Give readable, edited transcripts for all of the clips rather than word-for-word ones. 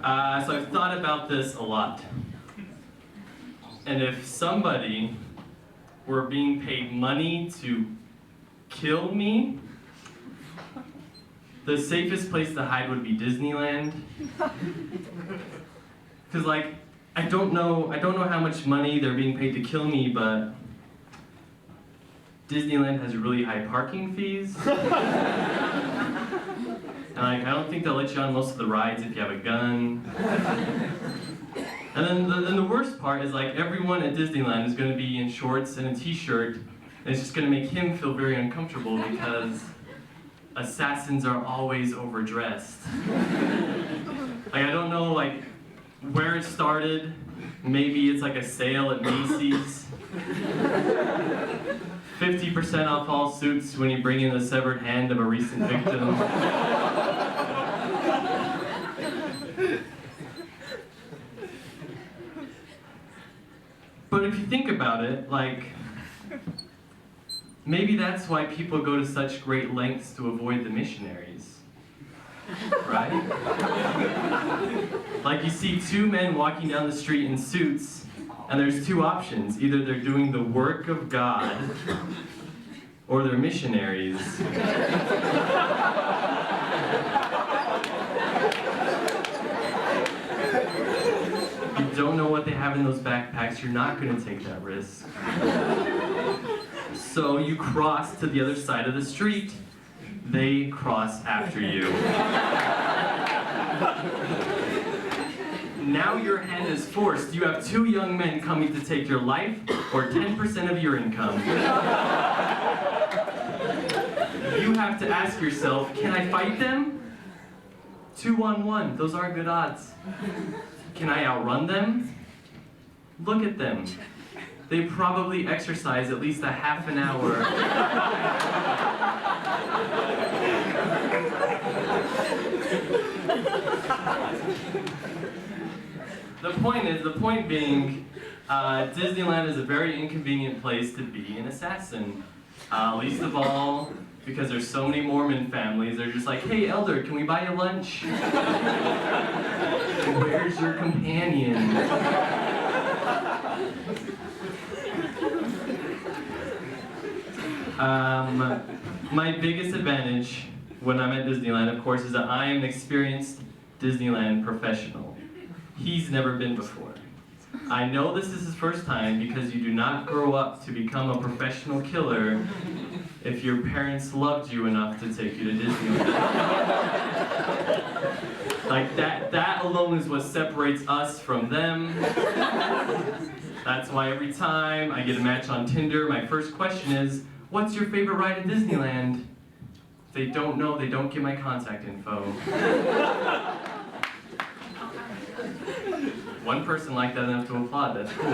So I've thought about this a lot. And if somebody were being paid money to kill me, the safest place to hide would be Disneyland. Because like, I don't know how much money they're being paid to kill me, but Disneyland has really high parking fees. And like, I don't think they'll let you on most of the rides if you have a gun. And then the worst part is like everyone at Disneyland is going to be in shorts and a t-shirt, and it's just going to make him feel very uncomfortable because assassins are always overdressed. Like, I don't know like where it started. Maybe it's like a sale at Macy's. 50% off all suits when you bring in the severed hand of a recent victim. But if you think about it, like, maybe that's why people go to such great lengths to avoid the missionaries, right? Like, you see two men walking down the street in suits, and there's two options. Either they're doing the work of God, or they're missionaries. You don't know what they have in those backpacks, you're not going to take that risk. So you cross to the other side of the street. They cross after you. Now your hand is forced. You have two young men coming to take your life or 10% of your income. You have to ask yourself, can I fight them? 2-on-1, those are good odds. Can I outrun them? Look at them. They probably exercise at least a half an hour. The point being, Disneyland is a very inconvenient place to be an assassin. Least of all, because there's so many Mormon families, they're just like, hey, elder, can we buy you lunch? Where's your companion? My biggest advantage when I'm at Disneyland, of course, is that I am an experienced Disneyland professional. He's never been before. I know this is his first time because you do not grow up to become a professional killer if your parents loved you enough to take you to Disneyland. Like, that alone is what separates us from them. That's why every time I get a match on Tinder, my first question is, what's your favorite ride at Disneyland? If they don't know, they don't get my contact info. One person liked that enough to applaud, that's cool.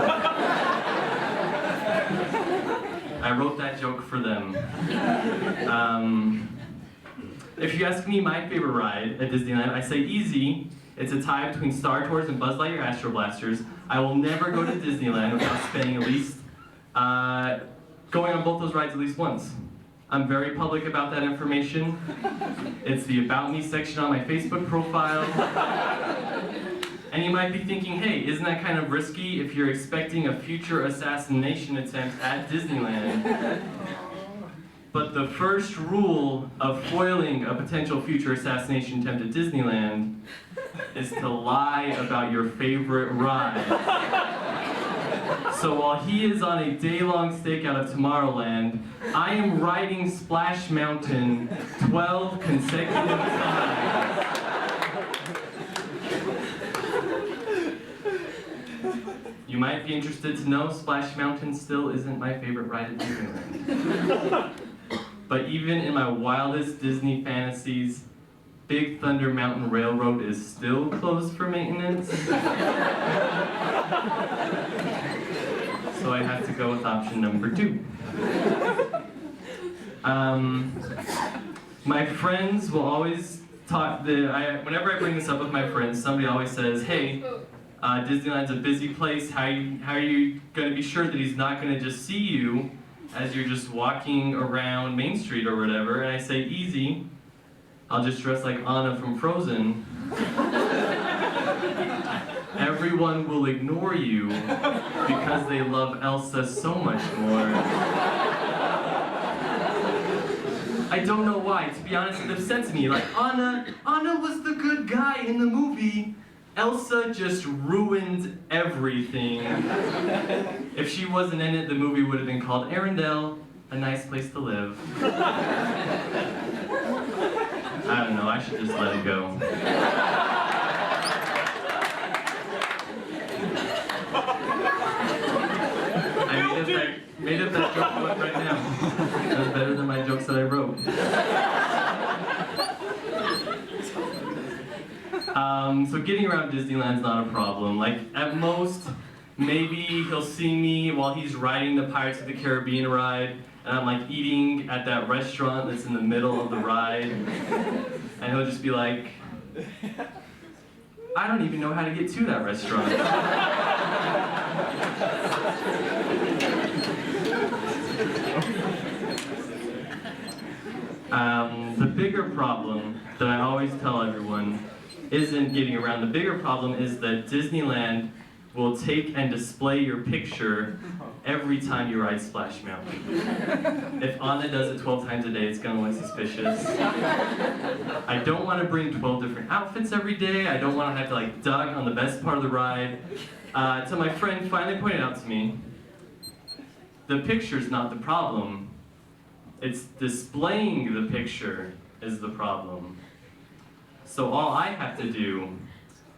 I wrote that joke for them. If you ask me my favorite ride at Disneyland, I say easy. It's a tie between Star Tours and Buzz Lightyear Astro Blasters. I will never go to Disneyland without spending at least, going on both those rides at least once. I'm very public about that information. It's the About Me section on my Facebook profile. And you might be thinking, hey, isn't that kind of risky if you're expecting a future assassination attempt at Disneyland? But the first rule of foiling a potential future assassination attempt at Disneyland is to lie about your favorite ride. So while he is on a day-long stakeout of Tomorrowland, I am riding Splash Mountain 12 consecutive times. You might be interested to know Splash Mountain still isn't my favorite ride at Disneyland. But even in my wildest Disney fantasies, Big Thunder Mountain Railroad is still closed for maintenance. So I have to go with option number 2. My friends will always talk, whenever I bring this up with my friends, somebody always says, hey, Disneyland's a busy place, how are you going to be sure that he's not going to just see you as you're just walking around Main Street or whatever? And I say, easy, I'll just dress like Anna from Frozen. everyone will ignore you because they love Elsa so much more. I don't know why, to be honest, it upsets me. Like, Anna was the good guy in the movie. Elsa just ruined everything. If she wasn't in it, the movie would have been called Arendelle, A Nice Place to Live. I don't know, I should just let it go. I made up that joke right now. That's better than my jokes that I wrote. So getting around Disneyland's not a problem. Like, at most, maybe he'll see me while he's riding the Pirates of the Caribbean ride, and I'm like eating at that restaurant that's in the middle of the ride, and he'll just be like, I don't even know how to get to that restaurant. The bigger problem that I always tell everyone isn't getting around. The bigger problem is that Disneyland will take and display your picture every time you ride Splash Mountain. If Anna does it 12 times a day, it's gonna look suspicious. I don't want to bring 12 different outfits every day. I don't want to have to like duck on the best part of the ride. So my friend finally pointed out to me, the picture's not the problem. It's displaying the picture is the problem. So all I have to do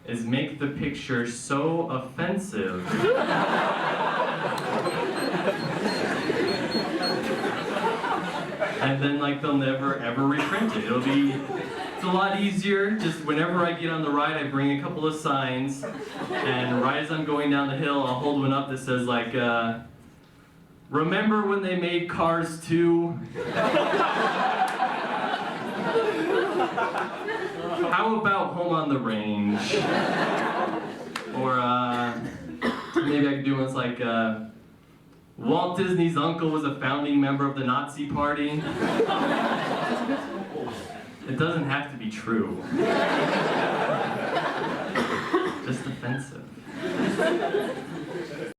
is make the picture so offensive and then like they'll never ever reprint it. It's a lot easier. Just whenever I get on the ride, I bring a couple of signs, and right as I'm going down the hill, I'll hold one up that says like, remember when they made Cars 2? How about Home on the Range? Or maybe I could do ones like, Walt Disney's uncle was a founding member of the Nazi Party. It doesn't have to be true. Just offensive.